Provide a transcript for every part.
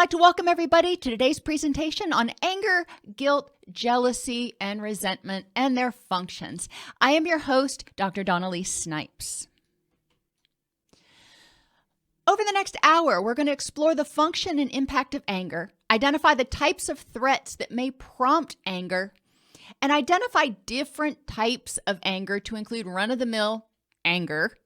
like to welcome everybody to today's presentation on anger, guilt, jealousy, and resentment and their functions. I am your host, Dr. Dawn-Elise Snipes. Over the next hour, we're going to explore the function and impact of anger, identify the types of threats that may prompt anger, and identify different types of anger to include run-of-the-mill anger,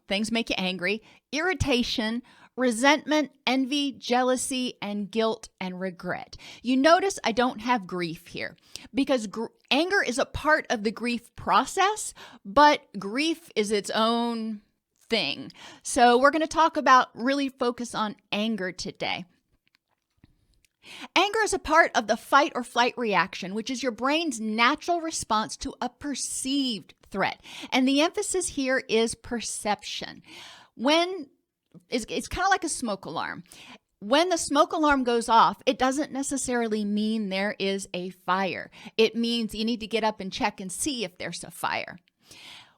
things make you angry, irritation, resentment, envy, jealousy, and guilt and regret. You notice I don't have grief here because anger is a part of the grief process, but grief is its own thing. So we're going to really focus on anger today. Anger is a part of the fight or flight reaction, which is your brain's natural response to a perceived threat. And the emphasis here is perception. It's kind of like a smoke alarm. When the smoke alarm goes off, it doesn't necessarily mean there is a fire. It means you need to get up and check and see if there's a fire.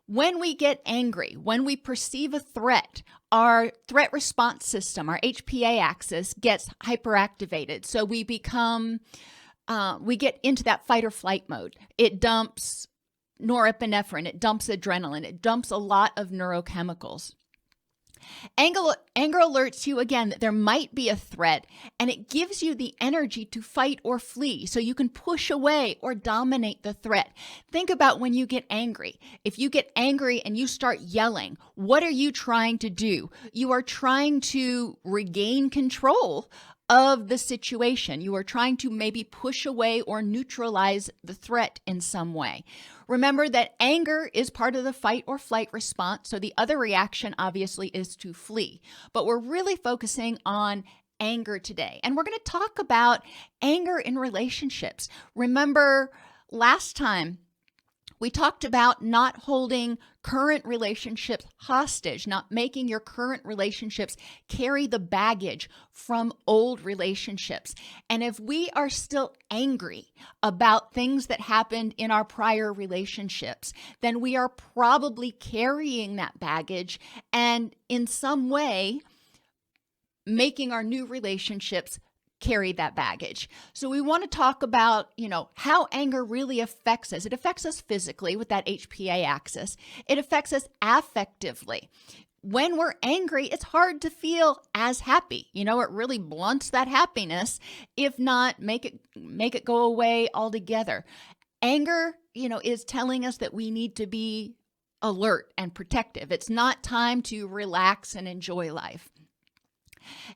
When we get angry, when we perceive a threat, our threat response system, our HPA axis, gets hyperactivated. So we get into that fight or flight mode. It dumps norepinephrine, it dumps adrenaline, it dumps a lot of neurochemicals. Anger alerts you again that there might be a threat, and it gives you the energy to fight or flee so you can push away or dominate the threat. Think about when you get angry. If you get angry and you start yelling, what are you trying to do? You are trying to regain control of the situation. You are trying to maybe push away or neutralize the threat in some way. Remember that anger is part of the fight or flight response, so the other reaction obviously is to flee. But we're really focusing on anger today, and we're going to talk about anger in relationships. Remember last time we talked about not holding current relationships hostage, not making your current relationships carry the baggage from old relationships. And if we are still angry about things that happened in our prior relationships, then we are probably carrying that baggage and in some way making our new relationships carry that baggage. So we want to talk about, how anger really affects us. It affects us physically with that HPA axis. It affects us affectively. When we're angry, it's hard to feel as happy. It really blunts that happiness, if not make it go away altogether. Anger, is telling us that we need to be alert and protective. It's not time to relax and enjoy life.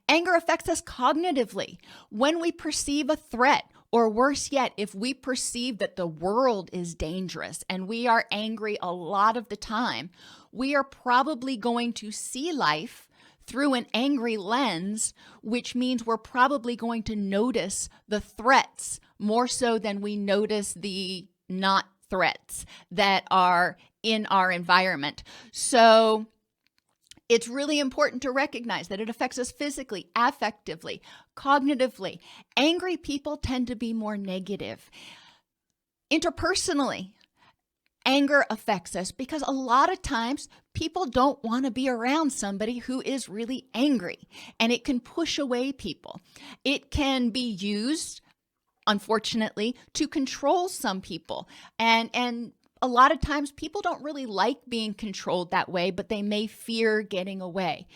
Anger affects us cognitively. When we perceive a threat, or worse yet, if we perceive that the world is dangerous and we are angry a lot of the time, we are probably going to see life through an angry lens, which means we're probably going to notice the threats more so than we notice the not threats that are in our environment. So it's really important to recognize that it affects us physically, affectively, cognitively. Angry people tend to be more negative. Interpersonally, anger affects us because a lot of times people don't want to be around somebody who is really angry, and it can push away people. It can be used, unfortunately, to control some people, and a lot of times people don't really like being controlled that way, but they may fear getting away.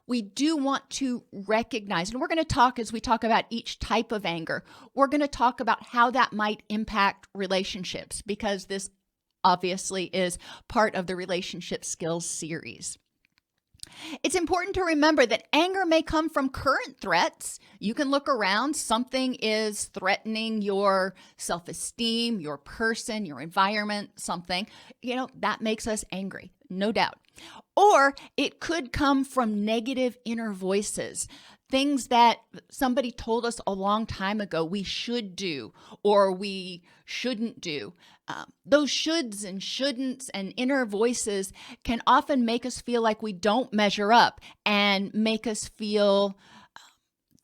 We do want to recognize, and we're going to talk as we talk about each type of anger, we're going to talk about how that might impact relationships, because this obviously is part of the relationship skills series. It's important to remember that anger may come from current threats. You can look around, something is threatening your self-esteem, your person, your environment, something, that makes us angry, no doubt. Or it could come from negative inner voices, things that somebody told us a long time ago we should do or we shouldn't do. Those shoulds and shouldn'ts and inner voices can often make us feel like we don't measure up and make us feel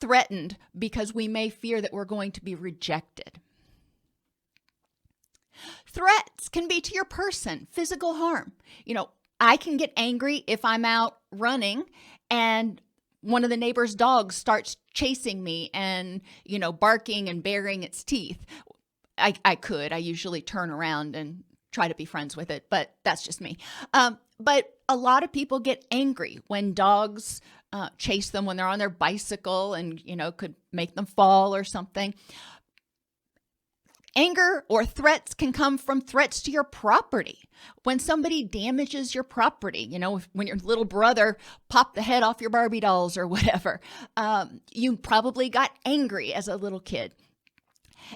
threatened because we may fear that we're going to be rejected. Threats can be to your person, physical harm. I can get angry if I'm out running and one of the neighbor's dogs starts chasing me and, barking and baring its teeth. I usually turn around and try to be friends with it, but that's just me. But a lot of people get angry when dogs chase them when they're on their bicycle and, could make them fall or something. Anger or threats can come from threats to your property. When somebody damages your property, when your little brother popped the head off your Barbie dolls or whatever, you probably got angry as a little kid.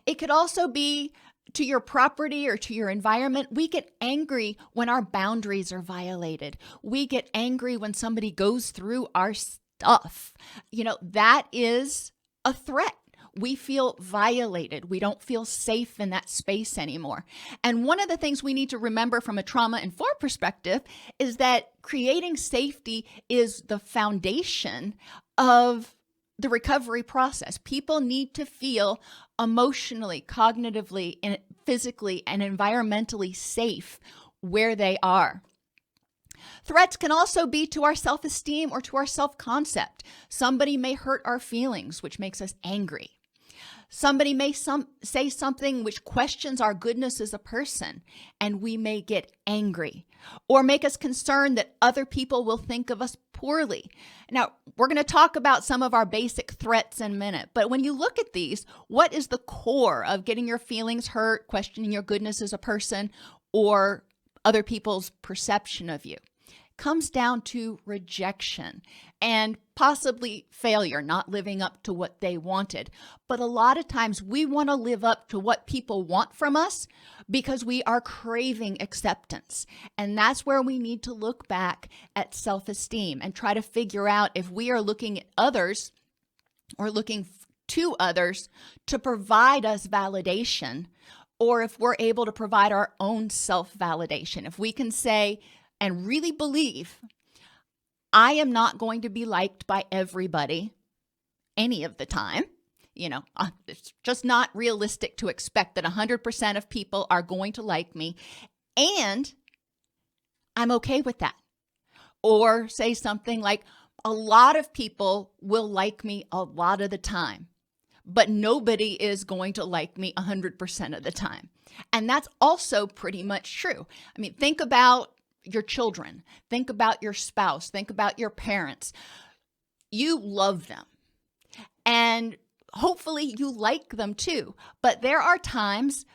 It could also be to your property or to your environment. We get angry when our boundaries are violated. We get angry when somebody goes through our stuff. That is a threat. We feel violated. We don't feel safe in that space anymore. And one of the things we need to remember from a trauma-informed perspective is that creating safety is the foundation of the recovery process. People need to feel emotionally, cognitively, and physically and environmentally safe where they are. Threats can also be to our self-esteem or to our self-concept. Somebody may hurt our feelings, which makes us angry. Somebody may say something which questions our goodness as a person, and we may get angry, or make us concerned that other people will think of us poorly. Now, we're going to talk about some of our basic threats in a minute, but when you look at these, what is the core of getting your feelings hurt, questioning your goodness as a person, or other people's perception of you? Comes down to rejection and possibly failure, not living up to what they wanted. But a lot of times we want to live up to what people want from us because we are craving acceptance. And that's where we need to look back at self-esteem and try to figure out if we are looking at others or looking to others to provide us validation, or if we're able to provide our own self-validation. If we can say and really believe, I am not going to be liked by everybody any of the time. It's just not realistic to expect that 100% of people are going to like me, and I'm okay with that. Or say something like, a lot of people will like me a lot of the time, but nobody is going to like me 100% of the time. And that's also pretty much true. I mean, think about your children, think about your spouse, think about your parents. You love them and hopefully you like them too, but there are times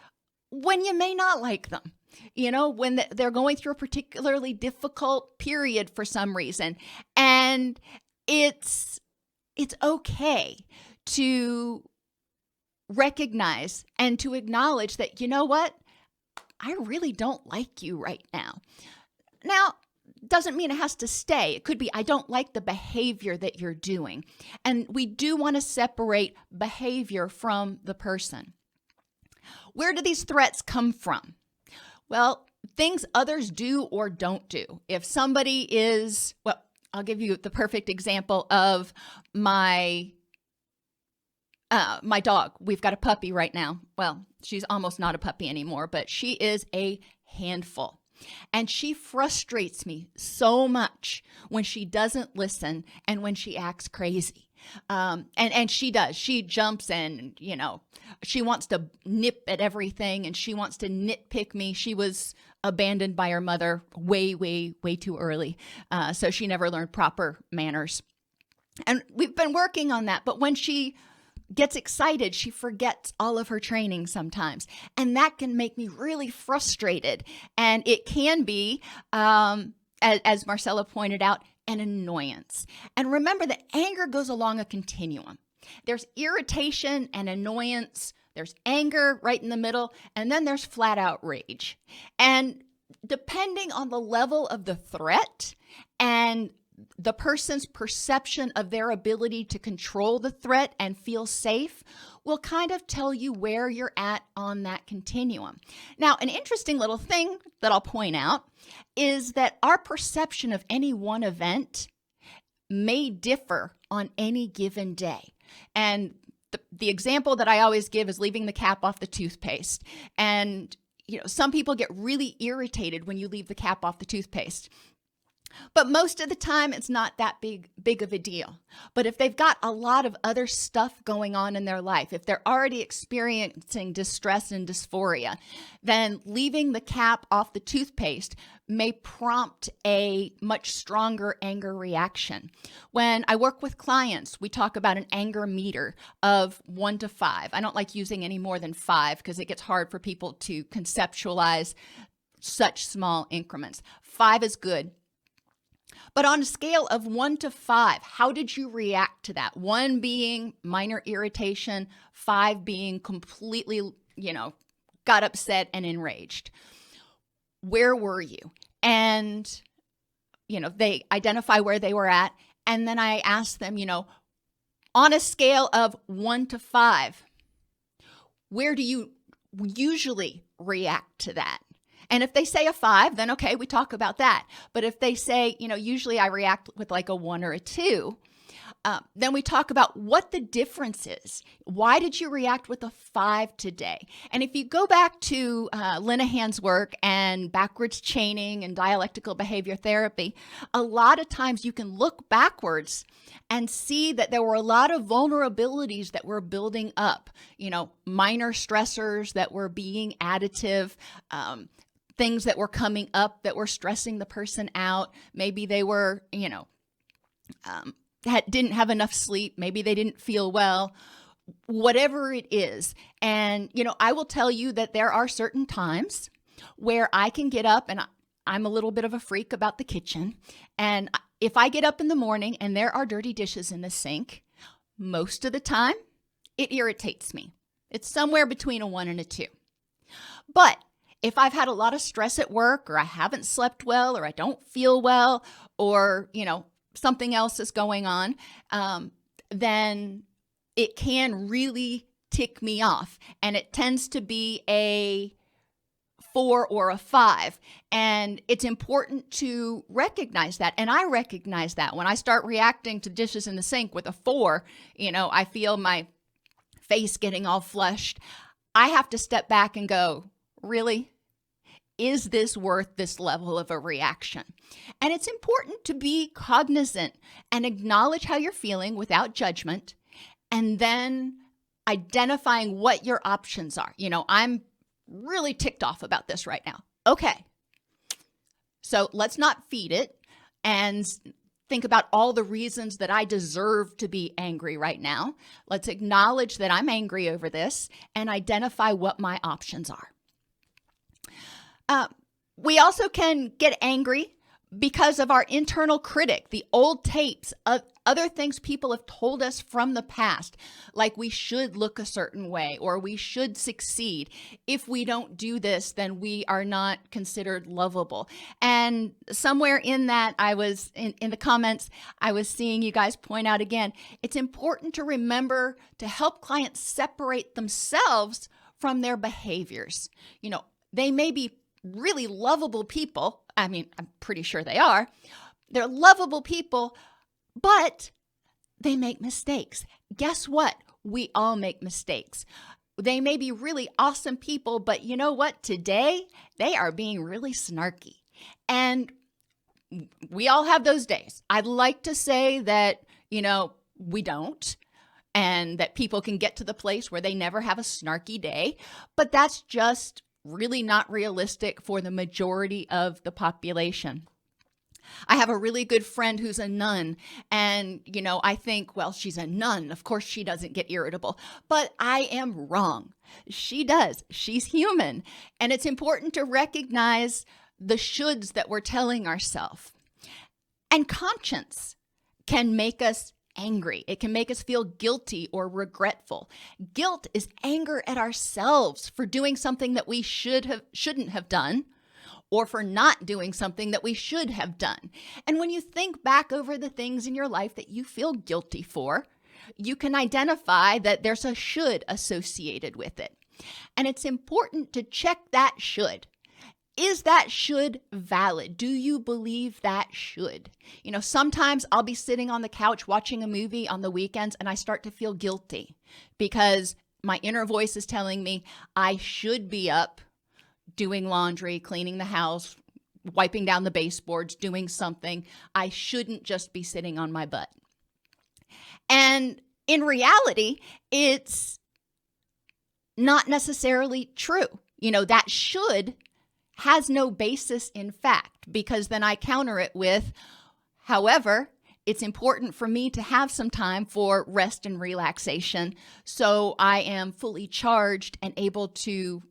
when you may not like them, when they're going through a particularly difficult period for some reason. And it's okay to recognize and to acknowledge that, you know what, I really don't like you right now. Now, doesn't mean it has to stay. It could be, I don't like the behavior that you're doing. And we do want to separate behavior from the person. Where do these threats come from? Well, things others do or don't do. If somebody is, I'll give you the perfect example of my dog. We've got a puppy right now. Well, she's almost not a puppy anymore, but she is a handful. And she frustrates me so much when she doesn't listen and when she acts crazy. And she does. She jumps and, she wants to nip at everything and she wants to nitpick me. She was abandoned by her mother way, way, way too early. So she never learned proper manners. And we've been working on that. But when she gets excited, she forgets all of her training sometimes. And that can make me really frustrated. And it can be, as Marcella pointed out, an annoyance. And remember that anger goes along a continuum. There's irritation and annoyance. There's anger right in the middle. And then there's flat out rage. And depending on the level of the threat and the person's perception of their ability to control the threat and feel safe will kind of tell you where you're at on that continuum. Now, an interesting little thing that I'll point out is that our perception of any one event may differ on any given day. And the example that I always give is leaving the cap off the toothpaste. And, some people get really irritated when you leave the cap off the toothpaste. But most of the time, it's not that big of a deal. But if they've got a lot of other stuff going on in their life, if they're already experiencing distress and dysphoria, then leaving the cap off the toothpaste may prompt a much stronger anger reaction. When I work with clients, we talk about an anger meter of 1 to 5. I don't like using any more than 5 because it gets hard for people to conceptualize such small increments. 5 is good. But on a scale of 1 to 5, how did you react to that? 1 being minor irritation, 5 being completely, got upset and enraged. Where were you? And, they identify where they were at. And then I asked them, on a scale of 1 to 5, where do you usually react to that? And if they say a 5, then okay, we talk about that. But if they say, usually I react with like a 1 or a 2, then we talk about what the difference is. Why did you react with a 5 today? And if you go back to Linehan's work and backwards chaining and dialectical behavior therapy, a lot of times you can look backwards and see that there were a lot of vulnerabilities that were building up, minor stressors that were being additive, things that were coming up that were stressing the person out. Maybe they were, didn't have enough sleep. Maybe they didn't feel well, whatever it is. And, I will tell you that there are certain times where I can get up, and I'm a little bit of a freak about the kitchen. And if I get up in the morning and there are dirty dishes in the sink, most of the time it irritates me. It's somewhere between a 1 and a 2. But if I've had a lot of stress at work, or I haven't slept well, or I don't feel well, or, something else is going on, then it can really tick me off. And it tends to be a 4 or a 5. And it's important to recognize that. And I recognize that when I start reacting to dishes in the sink with a 4, I feel my face getting all flushed. I have to step back and go, really? Is this worth this level of a reaction? And it's important to be cognizant and acknowledge how you're feeling without judgment, and then identifying what your options are. I'm really ticked off about this right now. Okay. So let's not feed it and think about all the reasons that I deserve to be angry right now. Let's acknowledge that I'm angry over this and identify what my options are. We also can get angry because of our internal critic, the old tapes of other things people have told us from the past, like we should look a certain way or we should succeed. If we don't do this, then we are not considered lovable. And somewhere in that, I was in the comments, I was seeing you guys point out again, it's important to remember to help clients separate themselves from their behaviors. They may be really lovable people. I mean, I'm pretty sure they are. They're lovable people, but they make mistakes. Guess what? We all make mistakes. They may be really awesome people, but you know what? Today, they are being really snarky. And we all have those days. I'd like to say that, we don't, and that people can get to the place where they never have a snarky day, but that's just really not realistic for the majority of the population. I have a really good friend who's a nun, and, I think, well, she's a nun. Of course, she doesn't get irritable, but I am wrong. She does. She's human. And it's important to recognize the shoulds that we're telling ourselves. And conscience can make us angry. It can make us feel guilty or regretful. Guilt is anger at ourselves for doing something that we shouldn't have done, or for not doing something that we should have done. And when you think back over the things in your life that you feel guilty for, you can identify that there's a should associated with it. And it's important to check that should. Is that should valid? Do you believe that should? Sometimes I'll be sitting on the couch watching a movie on the weekends and I start to feel guilty because my inner voice is telling me I should be up doing laundry, cleaning the house, wiping down the baseboards, doing something. I shouldn't just be sitting on my butt. And in reality, it's not necessarily true. That should has no basis in fact, because then I counter it with, however, it's important for me to have some time for rest and relaxation so I am fully charged and able to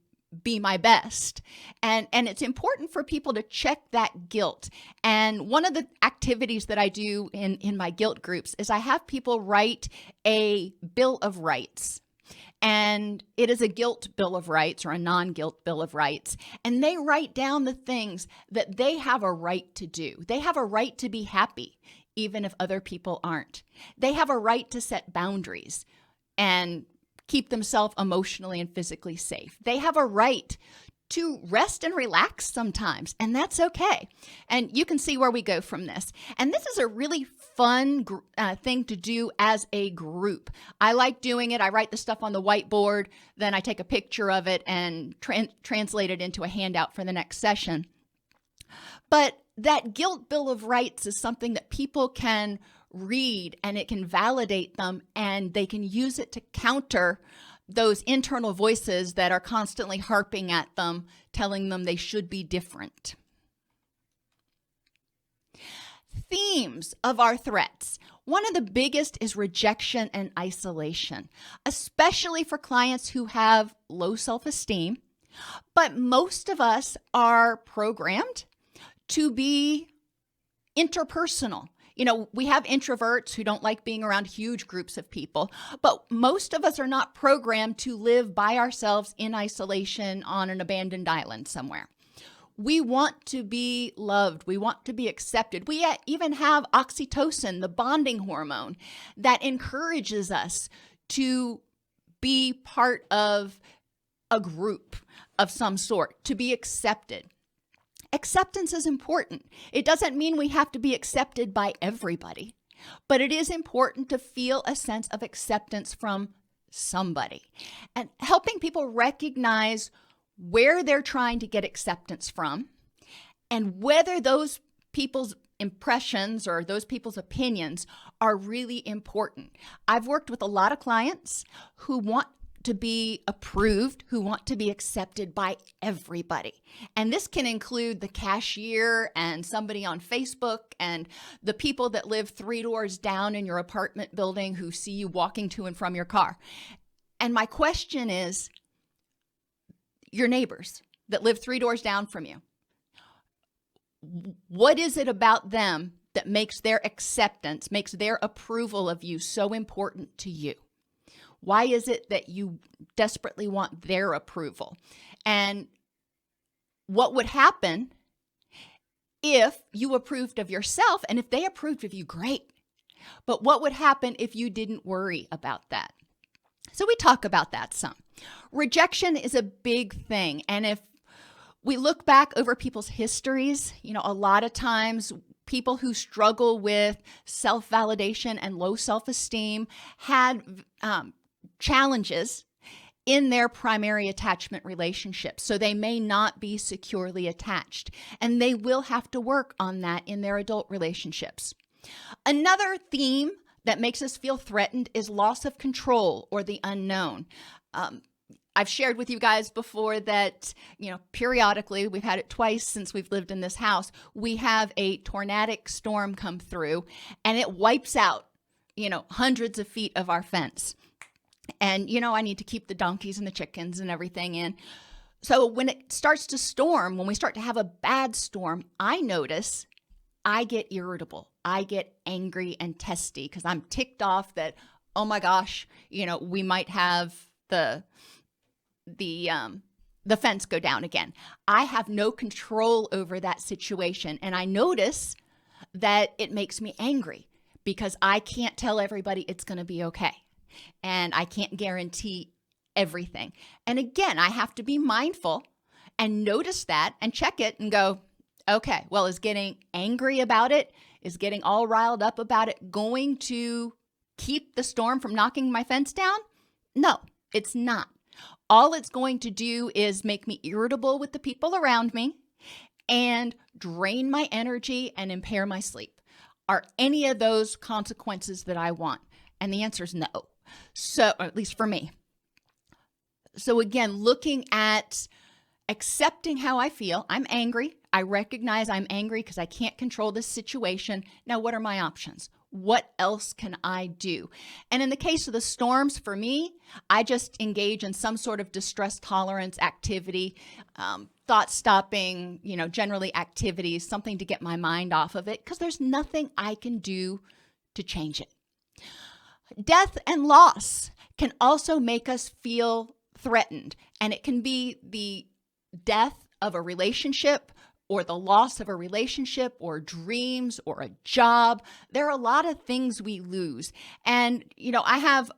be my best. And it's important for people to check that guilt. And one of the activities that I do in my guilt groups is I have people write a bill of rights. And it is a guilt bill of rights or a non-guilt bill of rights. And they write down the things that they have a right to do. They have a right to be happy, even if other people aren't. They have a right to set boundaries and keep themselves emotionally and physically safe. They have a right to rest and relax sometimes, and that's okay. And you can see where we go from this. And this is a really fun thing to do as a group. I like doing it. I write the stuff on the whiteboard, then I take a picture of it and translate it into a handout for the next session. But that guilt bill of rights is something that people can read, and it can validate them, and they can use it to counter those internal voices that are constantly harping at them, telling them they should be different. Themes of our threats. One of the biggest is rejection and isolation, especially for clients who have low self-esteem. But most of us are programmed to be interpersonal. We have introverts who don't like being around huge groups of people, but most of us are not programmed to live by ourselves in isolation on an abandoned island somewhere. We want to be loved. We want to be accepted. We even have oxytocin, the bonding hormone, that encourages us to be part of a group of some sort, to be accepted. Acceptance is important. It doesn't mean we have to be accepted by everybody, but it is important to feel a sense of acceptance from somebody. And helping people recognize where they're trying to get acceptance from and whether those people's impressions or those people's opinions are really important. I've worked with a lot of clients who want to be approved, who want to be accepted by everybody. And this can include the cashier and somebody on Facebook and the people that live 3 doors down in your apartment building who see you walking to and from your car. And my question is, your neighbors that live 3 doors down from you, what is it about them that makes their acceptance, makes their approval of you so important to you? Why is it that you desperately want their approval? And what would happen if you approved of yourself? And if they approved of you, great. But what would happen if you didn't worry about that? So we talk about that some. Rejection is a big thing. And if we look back over people's histories, a lot of times people who struggle with self-validation and low self-esteem had challenges in their primary attachment relationships. So they may not be securely attached, and they will have to work on that in their adult relationships. Another theme that makes us feel threatened is loss of control or the unknown. I've shared with you guys before that, periodically, we've had it twice since we've lived in this house, we have a tornadic storm come through and it wipes out, hundreds of feet of our fence. And, I need to keep the donkeys and the chickens and everything in. So when it starts to storm, when we start to have a bad storm, I notice I get irritable. I get angry and testy because I'm ticked off that, oh my gosh, we might have the fence go down again. I have no control over that situation. And I notice that it makes me angry because I can't tell everybody it's going to be okay. And I can't guarantee everything. And again, I have to be mindful and notice that and check it and go, okay, well, is getting angry about it, is getting all riled up about it going to keep the storm from knocking my fence down? No, it's not. All it's going to do is make me irritable with the people around me. and drain my energy and impair my sleep. Are any of those consequences that I want? And the answer is no. So, or at least for me. So again, looking at accepting how I feel. I'm angry. I recognize I'm angry because I can't control this situation. Now, what are my options? What else can I do? And in the case of the storms, for me, I just engage in some sort of distress tolerance activity, thought stopping, generally activities, something to get my mind off of it, because there's nothing I can do to change it. Death and loss can also make us feel threatened, and it can be the death of a relationship or the loss of a relationship or dreams or a job. There are a lot of things we lose. And, I have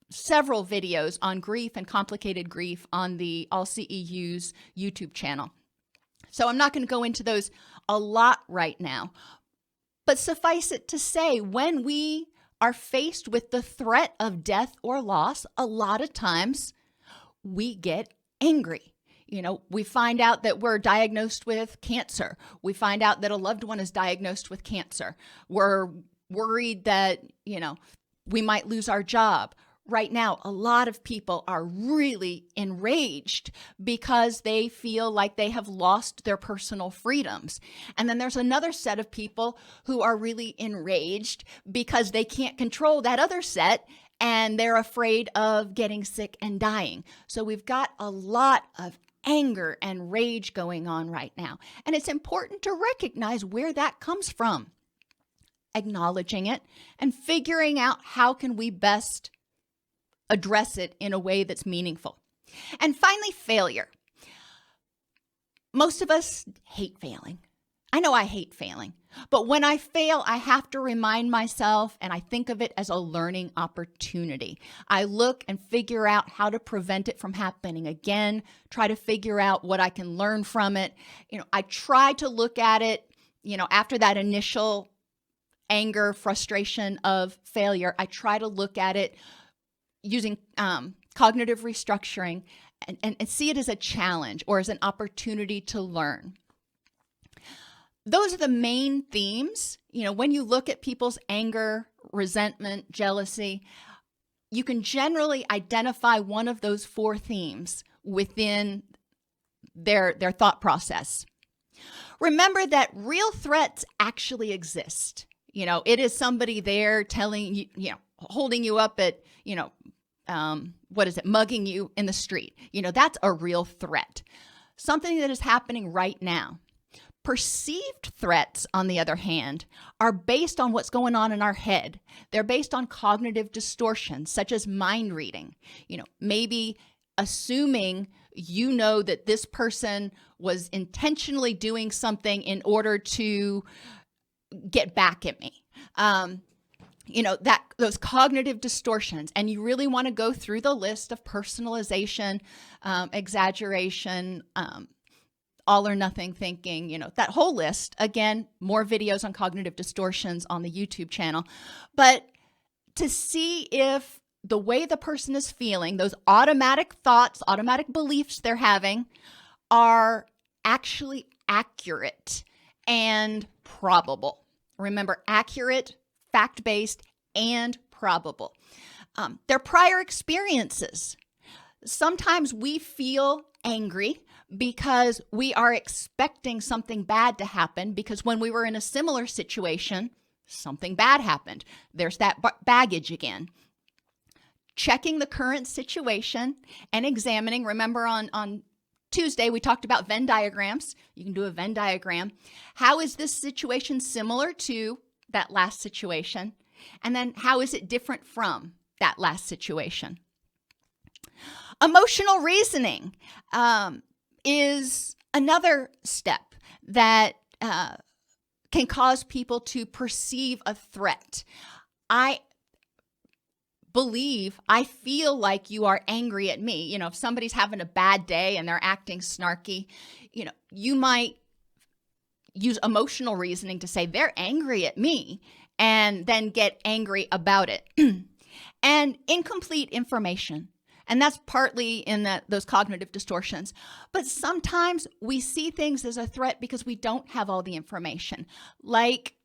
several videos on grief and complicated grief on the All CEUs YouTube channel. So I'm not going to go into those a lot right now. But suffice it to say, when we are faced with the threat of death or loss, a lot of times we get angry. We find out that we're diagnosed with cancer. We find out that a loved one is diagnosed with cancer. We're worried that, we might lose our job. Right now, a lot of people are really enraged because they feel like they have lost their personal freedoms. And then there's another set of people who are really enraged because they can't control that other set and they're afraid of getting sick and dying. So we've got a lot of anger and rage going on right now. And it's important to recognize where that comes from, acknowledging it and figuring out how can we best address it in a way that's meaningful. And finally, failure. Most of us hate failing. I know I hate failing, but when I fail, I have to remind myself, and I think of it as a learning opportunity. I look and figure out how to prevent it from happening again, try to figure out what I can learn from it. I try to look at it, after that initial anger, frustration of failure, I try to look at it using cognitive restructuring and see it as a challenge or as an opportunity to learn. Those are the main themes. When you look at people's anger, resentment, jealousy, you can generally identify one of those 4 themes within their thought process. Remember that real threats actually exist. It is somebody there telling you, holding you up at, mugging you in the street. That's a real threat. Something that is happening right now. Perceived threats, on the other hand, are based on what's going on in our head. They're based on cognitive distortions, such as mind reading. Maybe assuming that this person was intentionally doing something in order to get back at me. Those cognitive distortions, and you really want to go through the list of personalization, exaggeration, all or nothing thinking, that whole list. Again, more videos on cognitive distortions on the YouTube channel. But to see if the way the person is feeling, those automatic thoughts, automatic beliefs they're having are actually accurate and probable. Remember, accurate, fact-based, and probable. Their prior experiences. Sometimes we feel angry because we are expecting something bad to happen because when we were in a similar situation, something bad happened. There's that baggage again. Checking the current situation and examining. Remember on Tuesday, we talked about Venn diagrams. You can do a Venn diagram. How is this situation similar to that last situation? And then how is it different from that last situation? Emotional reasoning is another step that can cause people to perceive a threat. I feel like you are angry at me. If somebody's having a bad day and they're acting snarky, you might use emotional reasoning to say they're angry at me and then get angry about it. And incomplete information. And that's partly in those cognitive distortions. But sometimes we see things as a threat because we don't have all the information, like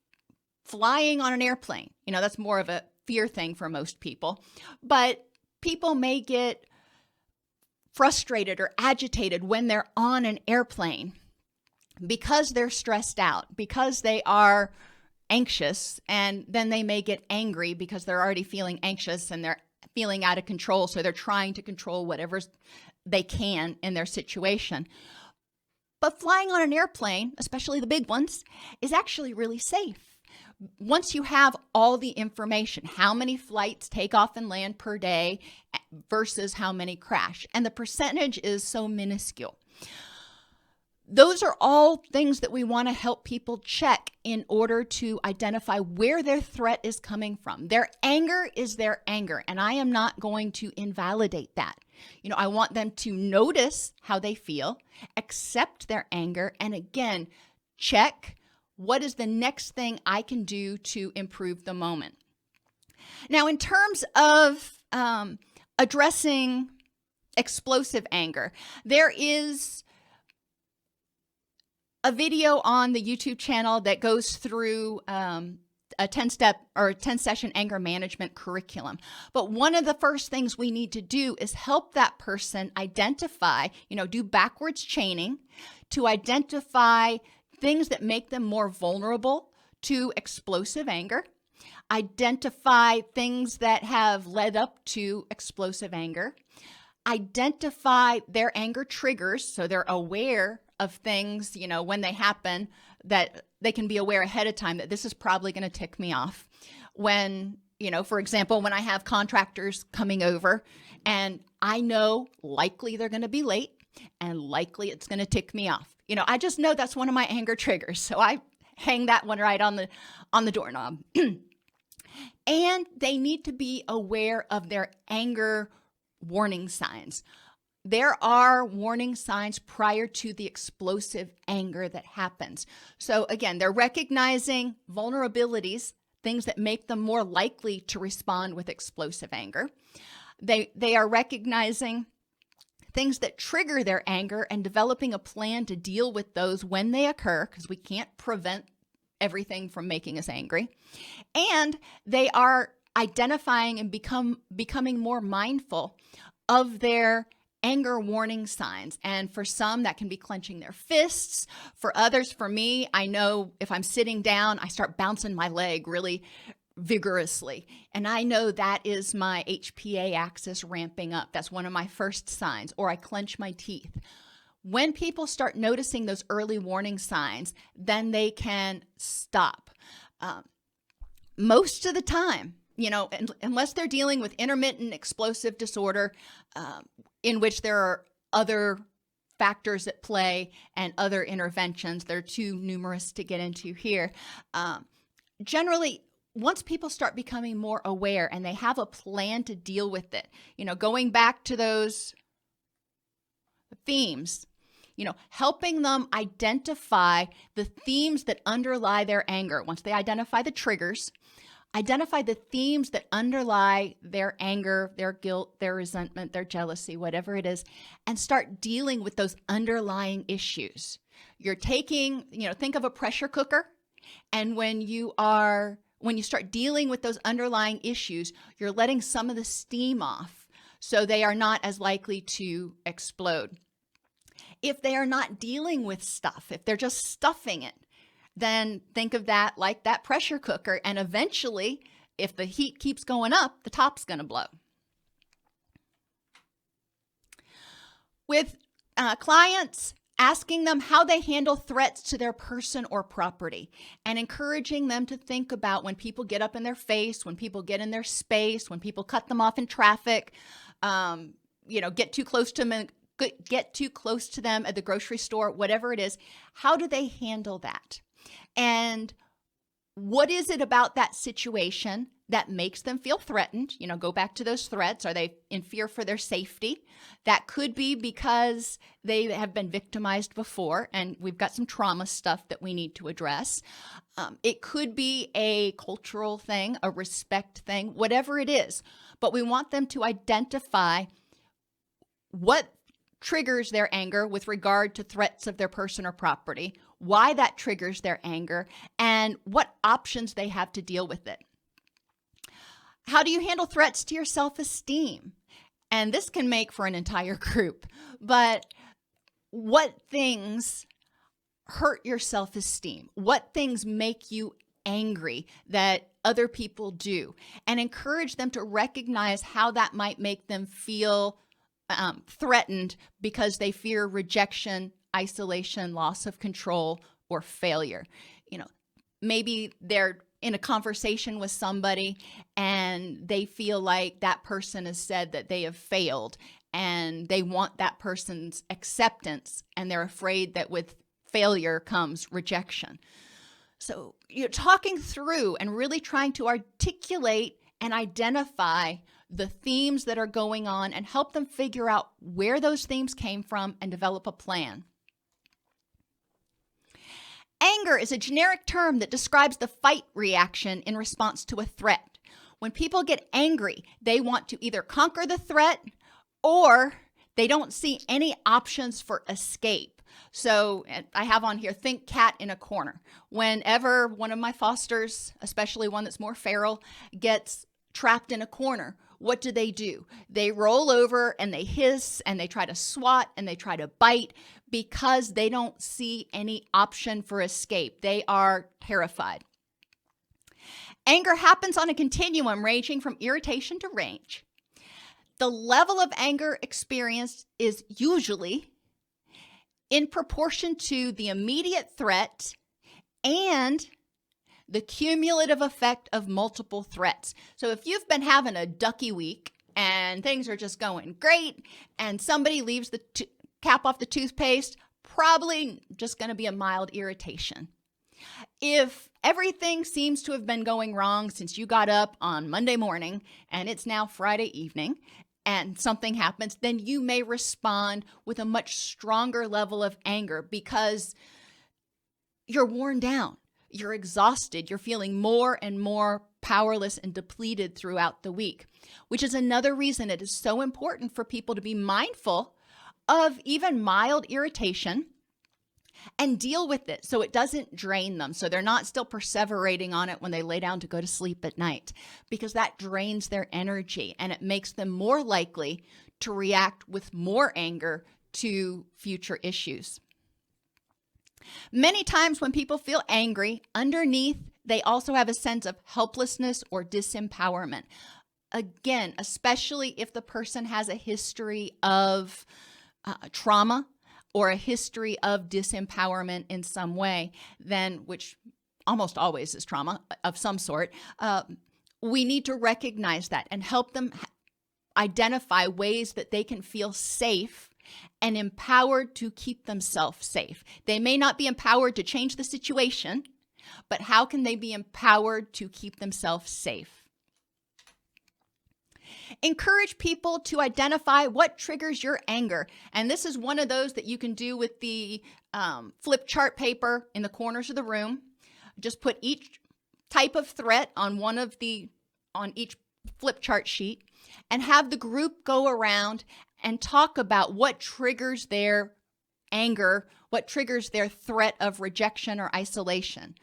flying on an airplane. That's more of a fear thing for most people. But people may get frustrated or agitated when they're on an airplane because they're stressed out, because they are anxious, and then they may get angry because they're already feeling anxious and they're feeling out of control, so they're trying to control whatever they can in their situation. But flying on an airplane, especially the big ones, is actually really safe. Once you have all the information, how many flights take off and land per day versus how many crash, and the percentage is so minuscule. Those are all things that we want to help people check in order to identify where their threat is coming from. Their anger is their anger, and I am not going to invalidate that. I want them to notice how they feel, accept their anger, and again, check what is the next thing I can do to improve the moment. Now, in terms of addressing explosive anger, there is a video on the YouTube channel that goes through a 10-step or 10-session anger management curriculum. But one of the first things we need to do is help that person identify, do backwards chaining to identify things that make them more vulnerable to explosive anger, identify things that have led up to explosive anger, identify their anger triggers so they're aware of things, when they happen, that they can be aware ahead of time that this is probably going to tick me off. When, for example, when I have contractors coming over and I know likely they're going to be late and likely it's going to tick me off. I just know that's one of my anger triggers. So I hang that one right on the doorknob. And they need to be aware of their anger warning signs. There are warning signs prior to the explosive anger that happens. So again, they're recognizing vulnerabilities, things that make them more likely to respond with explosive anger. They are recognizing things that trigger their anger and developing a plan to deal with those when they occur, because we can't prevent everything from making us angry. And they are identifying and becoming more mindful of their anger warning signs. And for some, that can be clenching their fists. For others, for me, I know if I'm sitting down, I start bouncing my leg really vigorously. And I know that is my HPA axis ramping up. That's one of my first signs. Or I clench my teeth. When people start noticing those early warning signs, then they can stop. Most of the time, unless they're dealing with intermittent explosive disorder, in which there are other factors at play and other interventions that are too numerous to get into here. Generally, once people start becoming more aware and they have a plan to deal with it, going back to those themes, helping them identify the themes that underlie their anger. Once they identify the triggers, identify the themes that underlie their anger, their guilt, their resentment, their jealousy, whatever it is, and start dealing with those underlying issues. You're taking, think of a pressure cooker, and when you start dealing with those underlying issues, you're letting some of the steam off so they are not as likely to explode. If they are not dealing with stuff, if they're just stuffing it, then think of that like that pressure cooker. And eventually, if the heat keeps going up, the top's going to blow. With clients, asking them how they handle threats to their person or property, and encouraging them to think about when people get up in their face, when people get in their space, when people cut them off in traffic, get too close to them at the grocery store, whatever it is. How do they handle that? And what is it about that situation that makes them feel threatened? Go back to those threats. Are they in fear for their safety? That could be because they have been victimized before, and we've got some trauma stuff that we need to address. It could be a cultural thing, a respect thing, whatever it is. But we want them to identify what triggers their anger with regard to threats of their person or property, why that triggers their anger, and what options they have to deal with it. How do you handle threats to your self-esteem? And this can make for an entire group, but what things hurt your self-esteem? What things make you angry that other people do? And encourage them to recognize how that might make them feel threatened because they fear rejection, isolation, loss of control, or failure. Maybe they're in a conversation with somebody and they feel like that person has said that they have failed and they want that person's acceptance, and they're afraid that with failure comes rejection. So you're talking through and really trying to articulate and identify the themes that are going on and help them figure out where those themes came from and develop a plan. Anger is a generic term that describes the fight reaction in response to a threat. When people get angry, they want to either conquer the threat or they don't see any options for escape. So I have on here, think cat in a corner. Whenever one of my fosters, especially one that's more feral, gets trapped in a corner, what do? They roll over and they hiss and they try to swat and they try to bite because they don't see any option for escape. They are terrified. Anger happens on a continuum ranging from irritation to rage. The level of anger experienced is usually in proportion to the immediate threat and the cumulative effect of multiple threats. So if you've been having a ducky week and things are just going great and somebody leaves the cap off the toothpaste, probably just going to be a mild irritation. If everything seems to have been going wrong since you got up on Monday morning and it's now Friday evening and something happens, then you may respond with a much stronger level of anger because you're worn down. You're exhausted. You're feeling more and more powerless and depleted throughout the week, which is another reason it is so important for people to be mindful of even mild irritation and deal with it so it doesn't drain them, so they're not still perseverating on it when they lay down to go to sleep at night, because that drains their energy and it makes them more likely to react with more anger to future issues. Many times when people feel angry, underneath, they also have a sense of helplessness or disempowerment. Again, especially if the person has a history of trauma or a history of disempowerment in some way, then, which almost always is trauma of some sort, we need to recognize that and help them identify ways that they can feel safe and empowered to keep themselves safe. They may not be empowered to change the situation, but how can they be empowered to keep themselves safe? Encourage people to identify what triggers your anger. And this is one of those that you can do with the flip chart paper in the corners of the room. Just put each type of threat on each flip chart sheet and have the group go around and talk about what triggers their anger, what triggers their threat of rejection or isolation.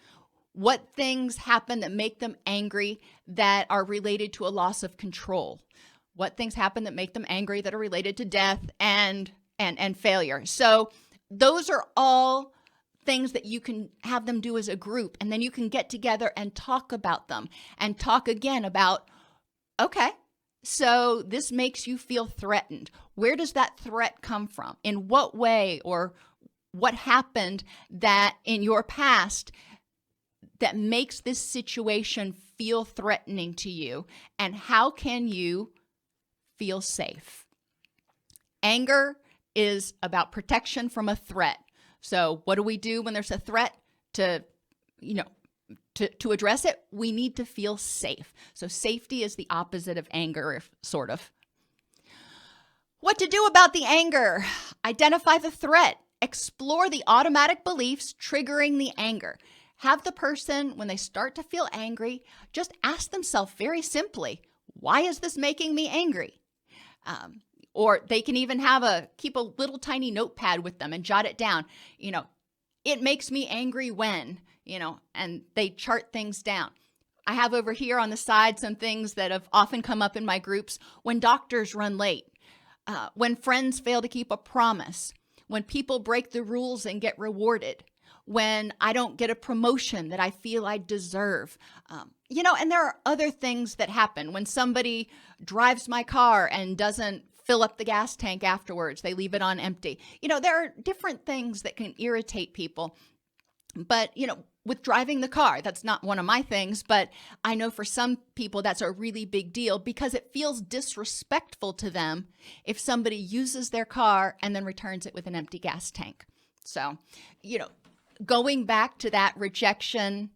What things happen that make them angry that are related to a loss of control? What things happen that make them angry that are related to death and failure? So those are all things that you can have them do as a group, and then you can get together and talk about them and talk again about, okay, so this makes you feel threatened. Where does that threat come from? In what way, or what happened that in your past that makes this situation feel threatening to you, and how can you feel safe? Anger is about protection from a threat. So what do we do when there's a threat? To address it, we need to feel safe. So safety is the opposite of anger, sort of. What to do about the anger? Identify the threat. Explore the automatic beliefs triggering the anger. Have the person, when they start to feel angry, just ask themselves very simply, why is this making me angry? or they can even keep a little tiny notepad with them and jot it down. It makes me angry when, and they chart things down. I have over here on the side some things that have often come up in my groups: when doctors run late, when friends fail to keep a promise, when people break the rules and get rewarded, when I don't get a promotion that I feel I deserve. And there are other things that happen when somebody drives my car and doesn't fill up the gas tank afterwards. They leave it on empty. There are different things that can irritate people. But, with driving the car, that's not one of my things, but I know for some people that's a really big deal because it feels disrespectful to them if somebody uses their car and then returns it with an empty gas tank. So, going back to that rejection,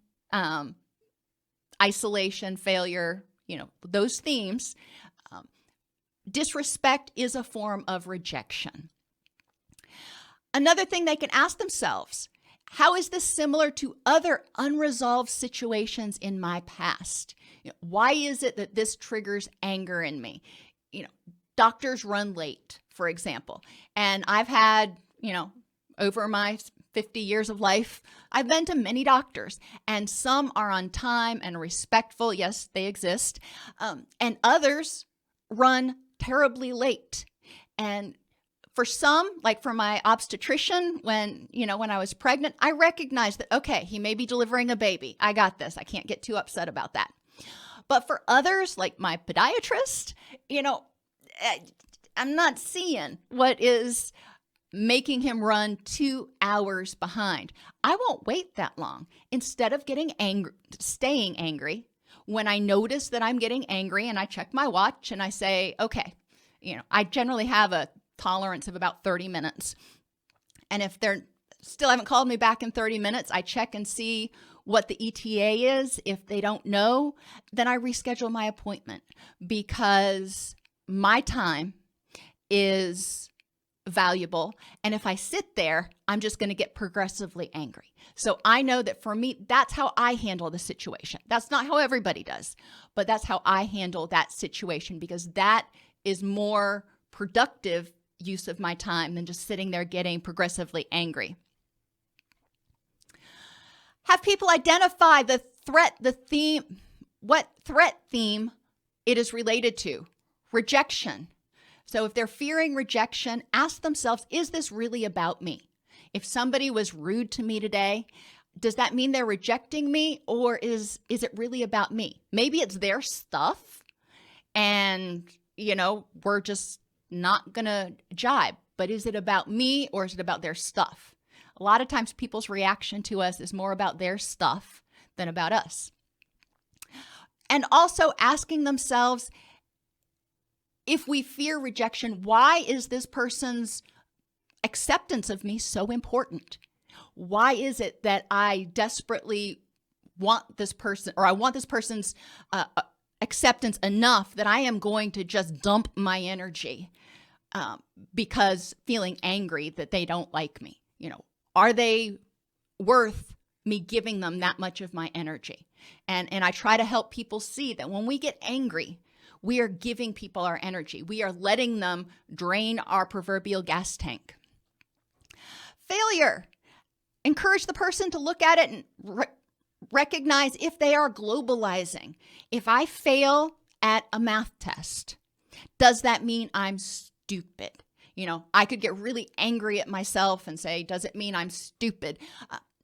isolation, failure, those themes, disrespect is a form of rejection. Another thing they can ask themselves: how is this similar to other unresolved situations in my past? Why is it that this triggers anger in me? Doctors run late, for example. And I've had, over my 50 years of life, I've been to many doctors, and some are on time and respectful. Yes, they exist. And others run terribly late. And for some, like for my obstetrician, when I was pregnant, I recognized that, okay, he may be delivering a baby. I got this. I can't get too upset about that. But for others, like my podiatrist, I'm not seeing what is making him run 2 hours behind. I won't wait that long. Instead of staying angry, when I notice that I'm getting angry and I check my watch and I say, okay, I generally have a tolerance of about 30 minutes. And if they're still haven't called me back in 30 minutes, I check and see what the ETA is. If they don't know, then I reschedule my appointment because my time is valuable. And if I sit there, I'm just going to get progressively angry. So I know that for me, that's how I handle the situation. That's not how everybody does, but that's how I handle that situation because that is more productive use of my time than just sitting there getting progressively angry. Have people identify what threat theme it is related to. Rejection. So if they're fearing rejection, ask themselves, is this really about me? If somebody was rude to me today, does that mean they're rejecting me, or is it really about me? Maybe it's their stuff and, we're just not going to jibe, but is it about me or is it about their stuff? A lot of times people's reaction to us is more about their stuff than about us. And also asking themselves, if we fear rejection, why is this person's acceptance of me so important? Why is it that I desperately want this person, or I want this person's acceptance enough that I am going to just dump my energy because feeling angry that they don't like me? Are they worth me giving them that much of my energy? And I try to help people see that when we get angry, we are giving people our energy. We are letting them drain our proverbial gas tank. Failure. Encourage the person to look at it and recognize if they are globalizing. If I fail at a math test, does that mean I'm stupid? I could get really angry at myself and say, does it mean I'm stupid?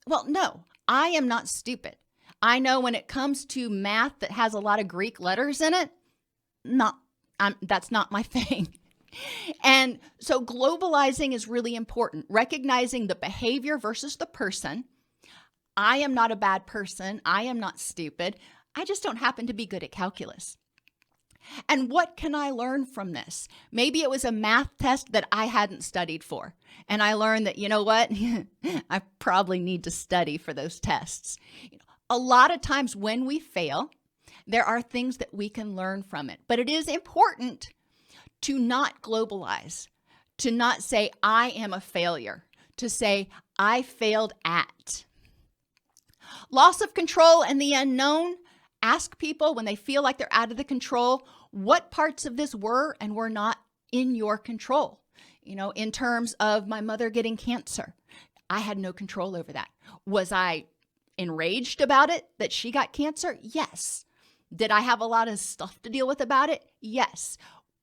Well, no, I am not stupid. I know when it comes to math that has a lot of Greek letters in it, that's not my thing. And so globalizing is really important. Recognizing the behavior versus the person. I am not a bad person. I am not stupid. I just don't happen to be good at calculus. And what can I learn from this? Maybe it was a math test that I hadn't studied for. And I learned that, I probably need to study for those tests. A lot of times when we fail, there are things that we can learn from it. But it is important to not globalize, to not say, I am a failure, to say, I failed at. Loss of control and the unknown. Ask people when they feel like they're out of the control, what parts of this were and were not in your control. In terms of my mother getting cancer, I had no control over that. Was I enraged about it that she got cancer? Yes. Did I have a lot of stuff to deal with about it? Yes.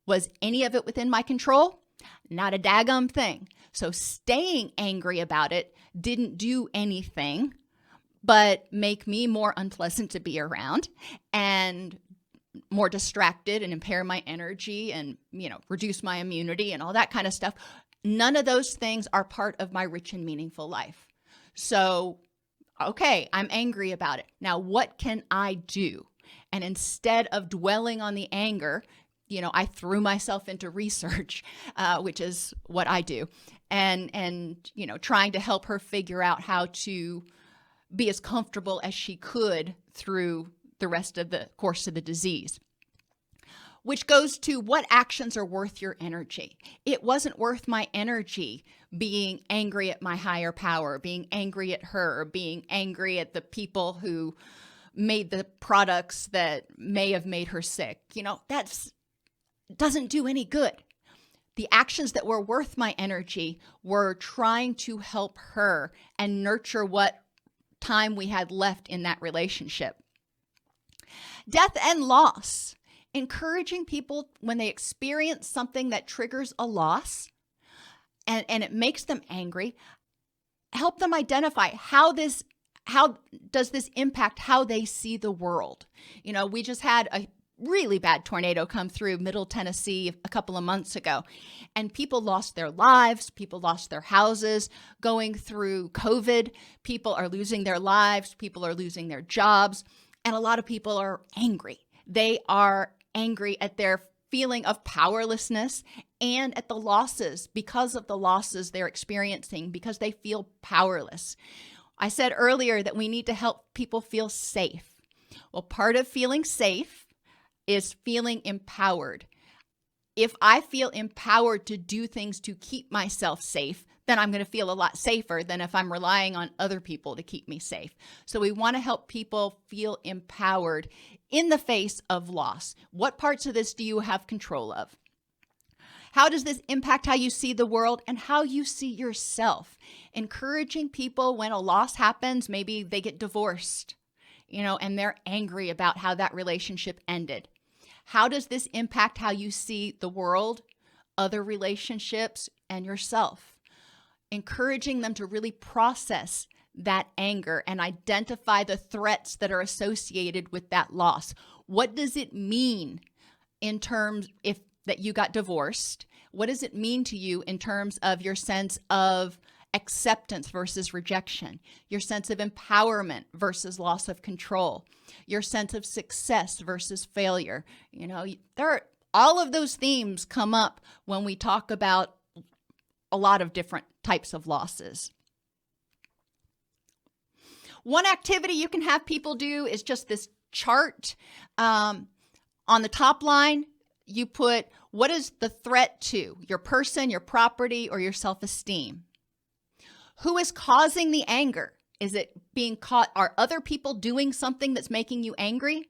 Was any of it within my control? Not a daggum thing. So staying angry about it didn't do anything but make me more unpleasant to be around and more distracted and impair my energy and, reduce my immunity and all that kind of stuff. None of those things are part of my rich and meaningful life. So, okay, I'm angry about it. Now, what can I do? And instead of dwelling on the anger, I threw myself into research, which is what I do, and trying to help her figure out how to be as comfortable as she could through the rest of the course of the disease. Which goes to what actions are worth your energy. It wasn't worth my energy being angry at my higher power, being angry at her, being angry at the people who made the products that may have made her sick. That doesn't do any good. The actions that were worth my energy were trying to help her and nurture what time we had left in that relationship. Death and loss. Encouraging people when they experience something that triggers a loss and it makes them angry, help them identify how does this impact how they see the world. We just had a really bad tornado come through Middle Tennessee a couple of months ago, and people lost their lives, people lost their houses. Going through COVID, people are losing their lives, people are losing their jobs, and a lot of people are angry. They are angry at their feeling of powerlessness and at the losses, because of the losses they're experiencing, because they feel powerless. I said earlier that we need to help people feel safe. Well, part of feeling safe is feeling empowered. If I feel empowered to do things to keep myself safe, then I'm going to feel a lot safer than if I'm relying on other people to keep me safe. So we want to help people feel empowered in the face of loss. What parts of this do you have control of? How does this impact how you see the world and how you see yourself? Encouraging people when a loss happens, maybe they get divorced, and they're angry about how that relationship ended. How does this impact how you see the world, other relationships, and yourself? Encouraging them to really process that anger and identify the threats that are associated with that loss. What does it mean in terms that you got divorced? What does it mean to you in terms of your sense of acceptance versus rejection, your sense of empowerment versus loss of control, your sense of success versus failure? All of those themes come up when we talk about a lot of different types of losses. One activity you can have people do is just this chart. On the top line, you put, what is the threat to your person, your property, or your self-esteem? Who is causing the anger? Is it being caught? Are other people doing something that's making you angry?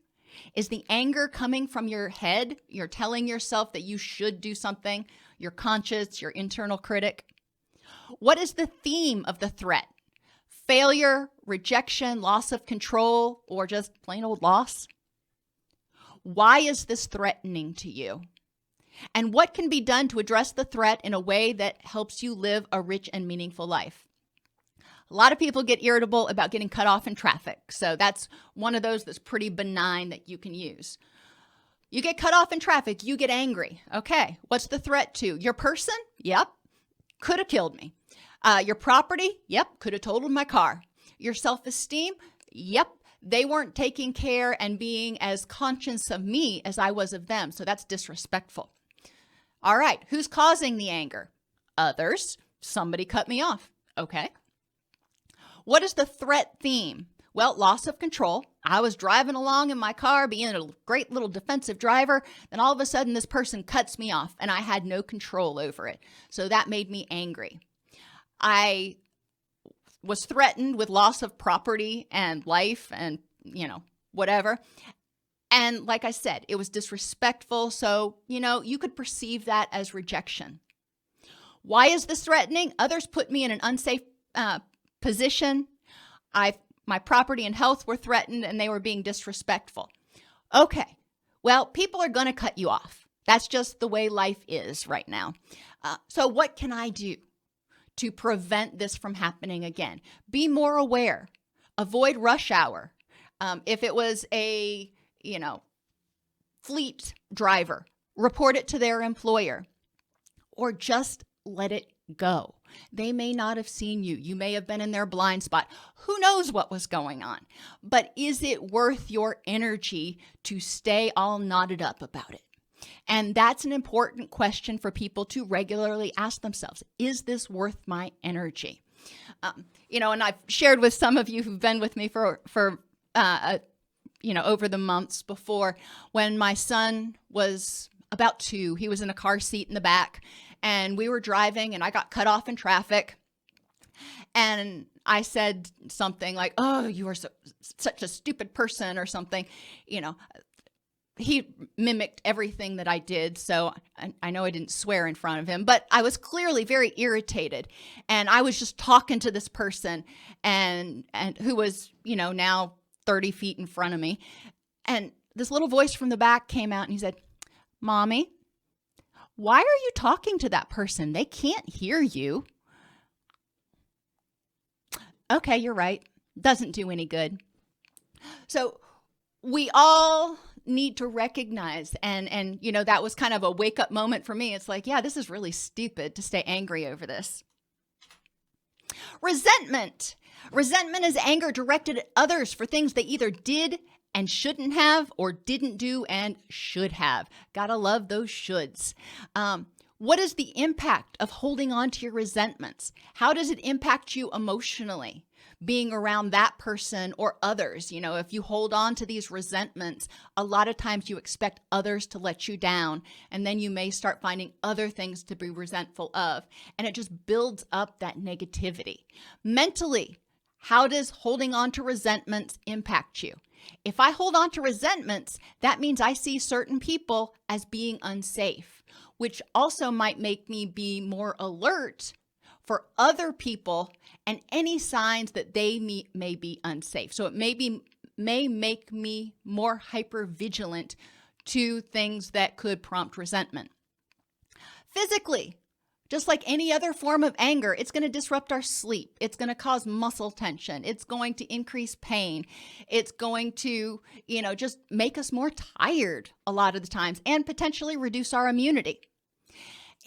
Is the anger coming from your head? You're telling yourself that you should do something, your conscience, your internal critic. What is the theme of the threat? Failure, rejection, loss of control, or just plain old loss? Why is this threatening to you? And what can be done to address the threat in a way that helps you live a rich and meaningful life? A lot of people get irritable about getting cut off in traffic. So that's one of those that's pretty benign that you can use. You get cut off in traffic, you get angry. Okay, what's the threat to? Your person? Yep, could have killed me. Your property? Yep, could have totaled my car. Your self-esteem? Yep, they weren't taking care and being as conscious of me as I was of them. So that's disrespectful. All right, who's causing the anger? Others. Somebody cut me off. Okay. What is the threat theme? Well, loss of control. I was driving along in my car, being a great little defensive driver. Then all of a sudden, this person cuts me off and I had no control over it. So that made me angry. I was threatened with loss of property and life and, whatever. And like I said, it was disrespectful. So, you could perceive that as rejection. Why is this threatening? Others put me in an unsafe position. My property and health were threatened and they were being disrespectful. Okay, well, people are going to cut you off. That's just the way life is right now. So what can I do to prevent this from happening again? Be more aware. Avoid rush hour. If it was a, fleet driver, report it to their employer or just let it go. They may not have seen you. You may have been in their blind spot. Who knows what was going on? But is it worth your energy to stay all knotted up about it? And that's an important question for people to regularly ask themselves. Is this worth my energy? And I've shared with some of you who've been with me for over the months before, when my son was about 2, he was in a car seat in the back and we were driving and I got cut off in traffic. And I said something like, "Oh, you are such a stupid person," or something. He mimicked everything that I did. So I know I didn't swear in front of him, but I was clearly very irritated. And I was just talking to this person and who was, now 30 feet in front of me. And this little voice from the back came out and he said, "Mommy, why are you talking to that person? They can't hear you." Okay, you're right. Doesn't do any good. So we all need to recognize, and that was kind of a wake up moment for me. It's like, yeah, this is really stupid to stay angry over this. Resentment. Resentment is anger directed at others for things they either did and shouldn't have, or didn't do and should have. Gotta love those shoulds. What is the impact of holding on to your resentments? How does it impact you emotionally, being around that person or others? If you hold on to these resentments, a lot of times you expect others to let you down, and then you may start finding other things to be resentful of, and it just builds up that negativity. Mentally, how does holding on to resentments impact you? If I hold on to resentments, that means I see certain people as being unsafe, which also might make me be more alert for other people and any signs that they may be unsafe. So it may make me more hyper vigilant to things that could prompt resentment. Physically, just like any other form of anger, it's going to disrupt our sleep. It's going to cause muscle tension. It's going to increase pain. It's going to, just make us more tired a lot of the times and potentially reduce our immunity.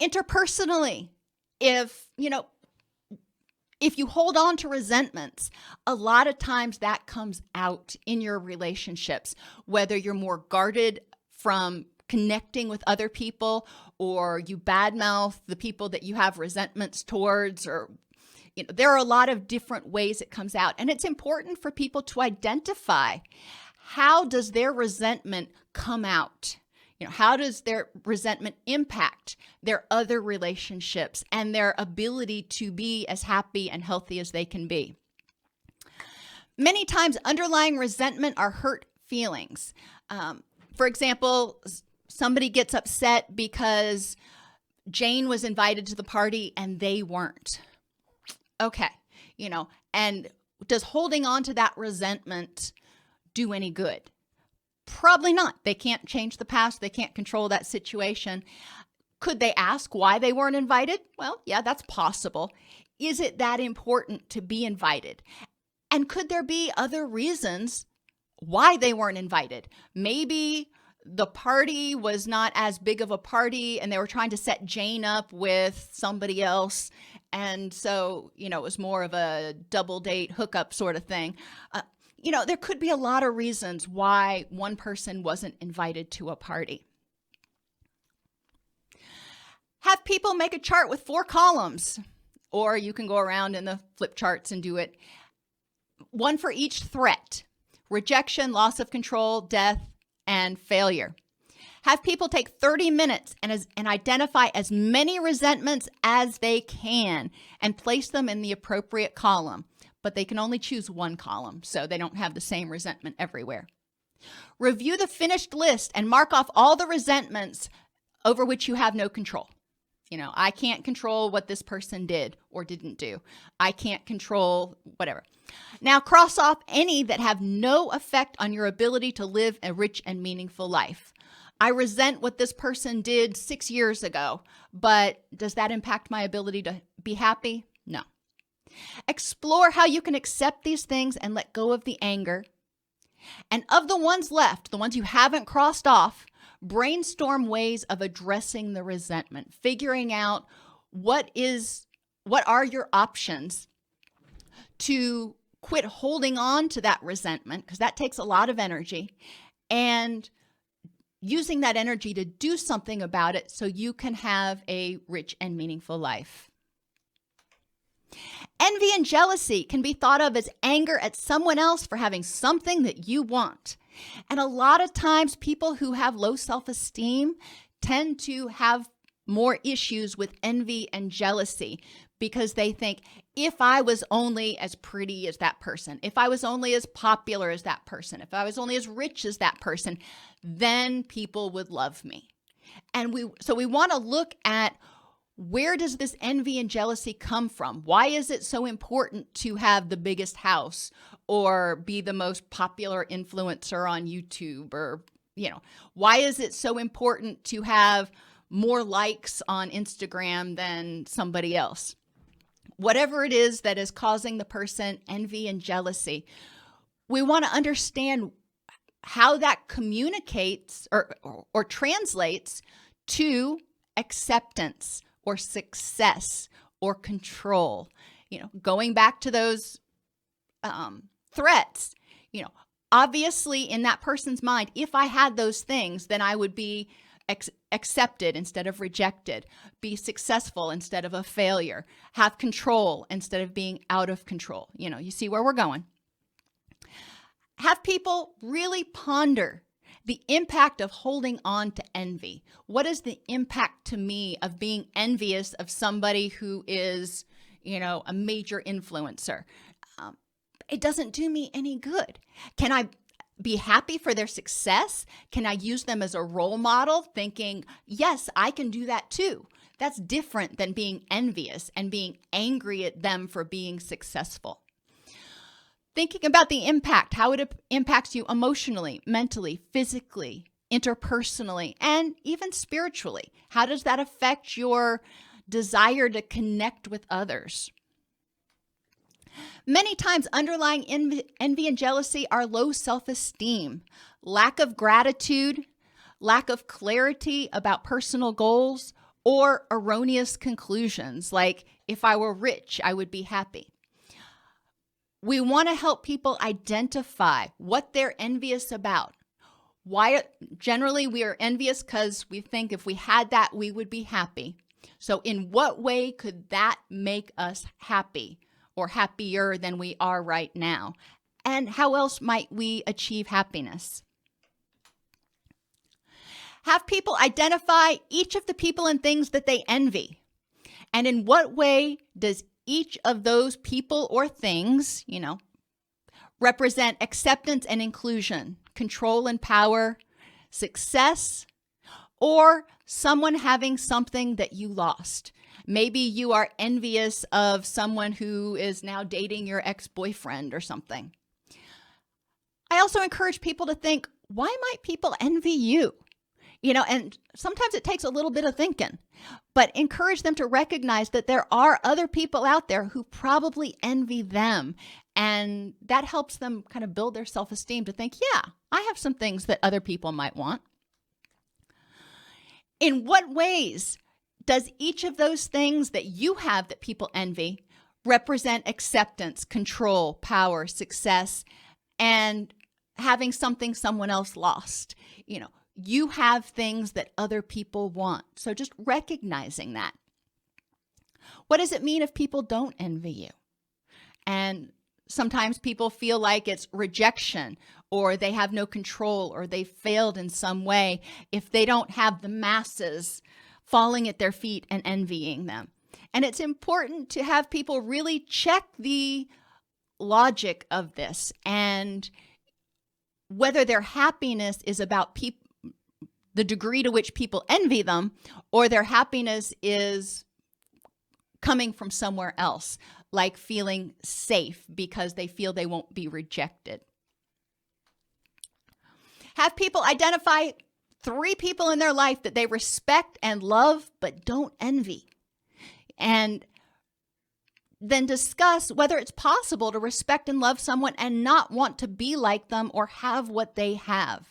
Interpersonally, if you hold on to resentments, a lot of times that comes out in your relationships, whether you're more guarded from connecting with other people, or you badmouth the people that you have resentments towards, or there are a lot of different ways it comes out. And it's important for people to identify, how does their resentment come out? How does their resentment impact their other relationships and their ability to be as happy and healthy as they can be? Many times, underlying resentment are hurt feelings. For example, somebody gets upset because Jane was invited to the party and they weren't. Okay, and does holding on to that resentment do any good? Probably not. They can't change the past. They can't control that situation. Could they ask why they weren't invited? Well, yeah, that's possible. Is it that important to be invited? And could there be other reasons why they weren't invited? Maybe the party was not as big of a party and they were trying to set Jane up with somebody else. And so, it was more of a double date hookup sort of thing. There could be a lot of reasons why one person wasn't invited to a party. Have people make a chart with 4 columns, or you can go around in the flip charts and do it. One for each threat: rejection, loss of control, death, and failure. Have people take 30 minutes and identify as many resentments as they can and place them in the appropriate column. But they can only choose one column, so they don't have the same resentment everywhere. Review the finished list and mark off all the resentments over which you have no control. I can't control what this person did or didn't do. I can't control whatever. Now cross off any that have no effect on your ability to live a rich and meaningful life. I resent what this person did 6 years ago, but does that impact my ability to be happy? No. Explore how you can accept these things and let go of the anger. And of the ones left, the ones you haven't crossed off, brainstorm ways of addressing the resentment, figuring out what are your options to quit holding on to that resentment, because that takes a lot of energy, and using that energy to do something about it so you can have a rich and meaningful life. Envy and jealousy can be thought of as anger at someone else for having something that you want. And a lot of times people who have low self-esteem tend to have more issues with envy and jealousy because they think, if I was only as pretty as that person, if I was only as popular as that person, if I was only as rich as that person, then people would love me. And we want to look at, where does this envy and jealousy come from? Why is it so important to have the biggest house or be the most popular influencer on YouTube? Or, why is it so important to have more likes on Instagram than somebody else? Whatever it is that is causing the person envy and jealousy, we want to understand how that communicates or translates to acceptance or success or control. Going back to those threats, obviously in that person's mind, if I had those things, then I would be accepted instead of rejected, be successful instead of a failure, have control instead of being out of control. You see where we're going. Have people really ponder the impact of holding on to envy. What is the impact to me of being envious of somebody who is, a major influencer? It doesn't do me any good. Can I be happy for their success? Can I use them as a role model, thinking, yes, I can do that too? That's different than being envious and being angry at them for being successful. Thinking about the impact, how it impacts you emotionally, mentally, physically, interpersonally, and even spiritually. How does that affect your desire to connect with others? Many times underlying envy and jealousy are low self-esteem, lack of gratitude, lack of clarity about personal goals, or erroneous conclusions like, if I were rich, I would be happy. We want to help people identify what they're envious about. Why generally we are envious because we think if we had that, we would be happy. So in what way could that make us happy or happier than we are right now? And how else might we achieve happiness? Have people identify each of the people and things that they envy. And in what way does each of those people or things, represent acceptance and inclusion, control and power, success, or someone having something that you lost? Maybe you are envious of someone who is now dating your ex-boyfriend or something. I also encourage people to think, why might people envy you? And sometimes it takes a little bit of thinking, but encourage them to recognize that there are other people out there who probably envy them. And that helps them kind of build their self-esteem to think, yeah, I have some things that other people might want. In what ways does each of those things that you have that people envy represent acceptance, control, power, success, and having something someone else lost? You have things that other people want. So just recognizing that. What does it mean if people don't envy you? And sometimes people feel like it's rejection, or they have no control, or they failed in some way if they don't have the masses falling at their feet and envying them. And it's important to have people really check the logic of this and whether their happiness is about the degree to which people envy them, or their happiness is coming from somewhere else, like feeling safe because they feel they won't be rejected. Have people identify 3 people in their life that they respect and love but don't envy. And then discuss whether it's possible to respect and love someone and not want to be like them or have what they have.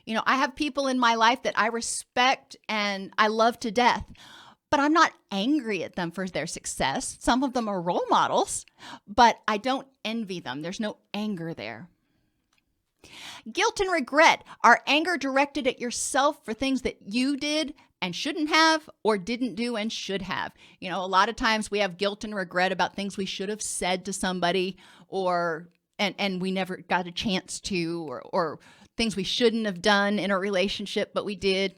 You know, I have people in my life that I respect and I love to death, but I'm not angry at them for their success. Some of them are role models, but I don't envy them. There's no anger there. Guilt and regret are anger directed at yourself for things that you did and shouldn't have, or didn't do and should have. You know, a lot of times we have guilt and regret about things we should have said to somebody, and we never got a chance to, or things we shouldn't have done in a relationship, but we did.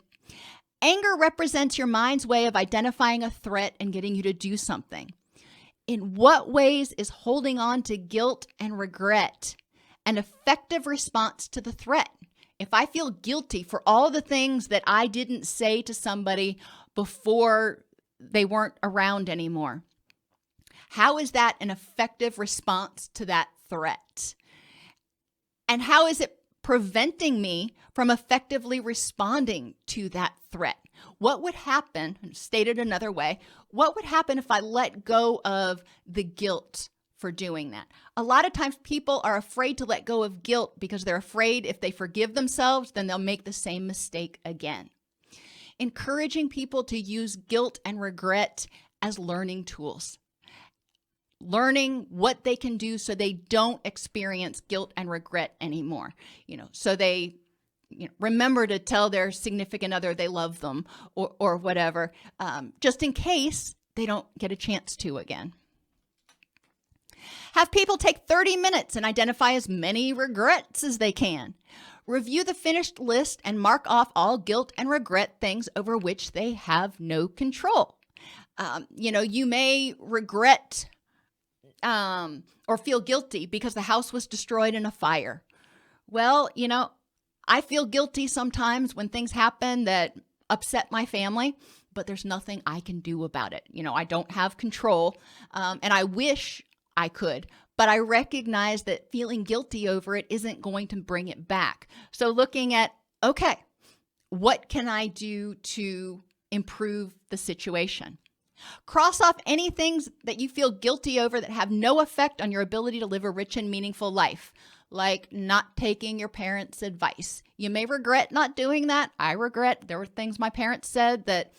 Anger represents your mind's way of identifying a threat and getting you to do something. In what ways is holding on to guilt and regret an effective response to the threat? If I feel guilty for all the things that I didn't say to somebody before they weren't around anymore, how is that an effective response to that threat? And how is it preventing me from effectively responding to that threat? What would happen, stated another way, what would happen if I let go of the guilt for doing that? A lot of times people are afraid to let go of guilt because they're afraid if they forgive themselves, then they'll make the same mistake again. Encouraging people to use guilt and regret as learning tools. Learning what they can do so they don't experience guilt and regret anymore. So they remember to tell their significant other they love them or whatever, just in case they don't get a chance to again. Have people take 30 minutes and identify as many regrets as they can. Review the finished list and mark off all guilt and regret things over which they have no control. You may regret or feel guilty because the house was destroyed in a fire. Well, I feel guilty sometimes when things happen that upset my family, but there's nothing I can do about it. I don't have control, and I wish I could, but I recognize that feeling guilty over it isn't going to bring it back. So looking at, okay, what can I do to improve the situation? Cross off any things that you feel guilty over that have no effect on your ability to live a rich and meaningful life, like not taking your parents' advice. You may regret not doing that. I regret there were things my parents said that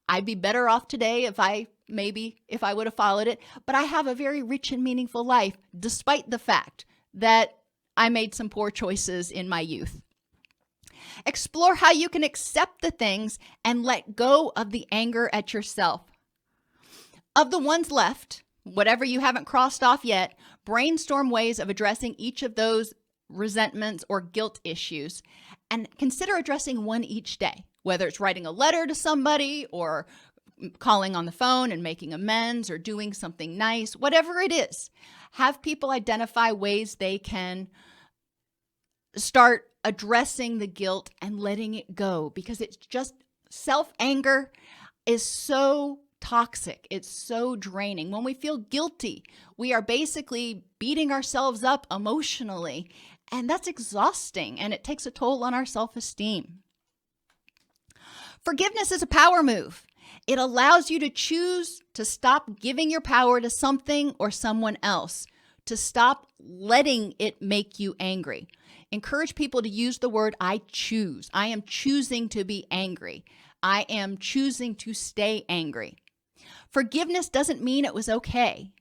I'd be better off today if I would have followed it, but I have a very rich and meaningful life despite the fact that I made some poor choices in my youth. Explore how you can accept the things and let go of the anger at yourself. Of the ones left, whatever you haven't crossed off yet, brainstorm ways of addressing each of those resentments or guilt issues and consider addressing one each day, whether it's writing a letter to somebody or calling on the phone and making amends or doing something nice, whatever it is. Have people identify ways they can start addressing the guilt and letting it go, because it's just self-anger is so toxic. It's so draining. When we feel guilty, we are basically beating ourselves up emotionally, and that's exhausting, and it takes a toll on our self-esteem. Forgiveness is a power move. It allows you to choose to stop giving your power to something or someone else, to stop letting it make you angry. Encourage people to use the word I choose. I am choosing to be angry. I am choosing to stay angry. Forgiveness doesn't mean it was okay.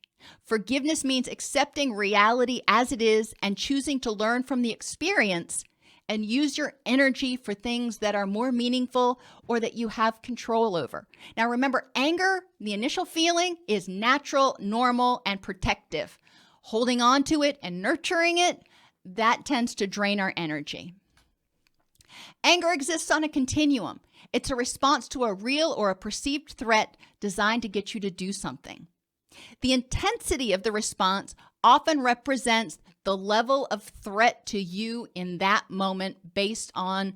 Forgiveness means accepting reality as it is and choosing to learn from the experience and use your energy for things that are more meaningful or that you have control over. Now remember, anger, the initial feeling, is natural, normal, and protective. Holding on to it and nurturing it, that tends to drain our energy. Anger exists on a continuum. It's a response to a real or a perceived threat designed to get you to do something. The intensity of the response often represents the level of threat to you in that moment based on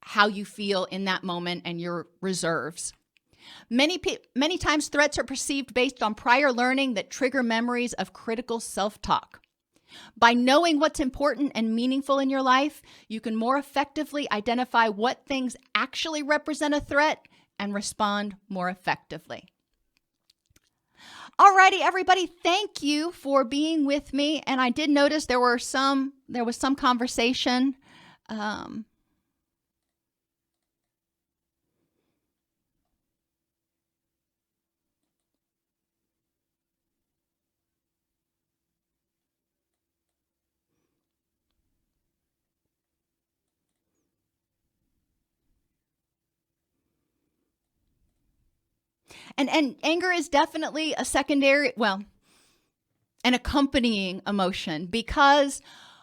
how you feel in that moment and your reserves. Many times threats are perceived based on prior learning that trigger memories of critical self-talk. By knowing what's important and meaningful in your life, you can more effectively identify what things actually represent a threat and respond more effectively. Alrighty, everybody, thank you for being with me. And I did notice there was some conversation. And anger is definitely a secondary, an accompanying emotion, because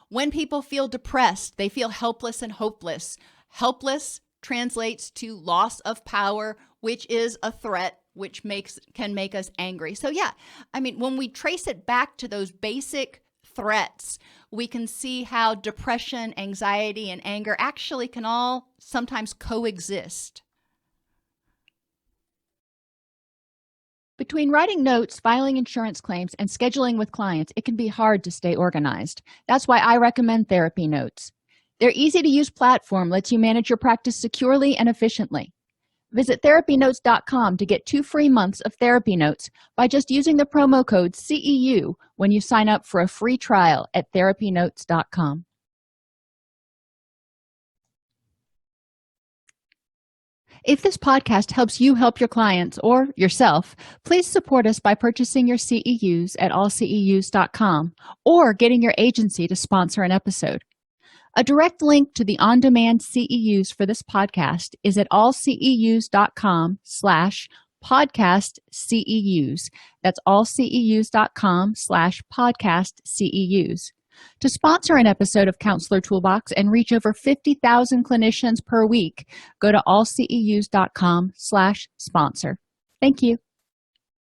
when people feel depressed, they feel helpless and hopeless. Helpless translates to loss of power, which is a threat, which can make us angry. So yeah, I mean, when we trace it back to those basic threats, we can see how depression, anxiety, and anger actually can all sometimes coexist. Between writing notes, filing insurance claims, and scheduling with clients, it can be hard to stay organized. That's why I recommend Therapy Notes. Their easy-to-use platform lets you manage your practice securely and efficiently. Visit therapynotes.com to get 2 free months of Therapy Notes by just using the promo code CEU when you sign up for a free trial at therapynotes.com. If this podcast helps you help your clients or yourself, please support us by purchasing your CEUs at allceus.com or getting your agency to sponsor an episode. A direct link to the on-demand CEUs for this podcast is at allceus.com/podcastceus. That's allceus.com/podcastceus. To sponsor an episode of Counselor Toolbox and reach over 50,000 clinicians per week, go to allceus.com/sponsor. Thank you.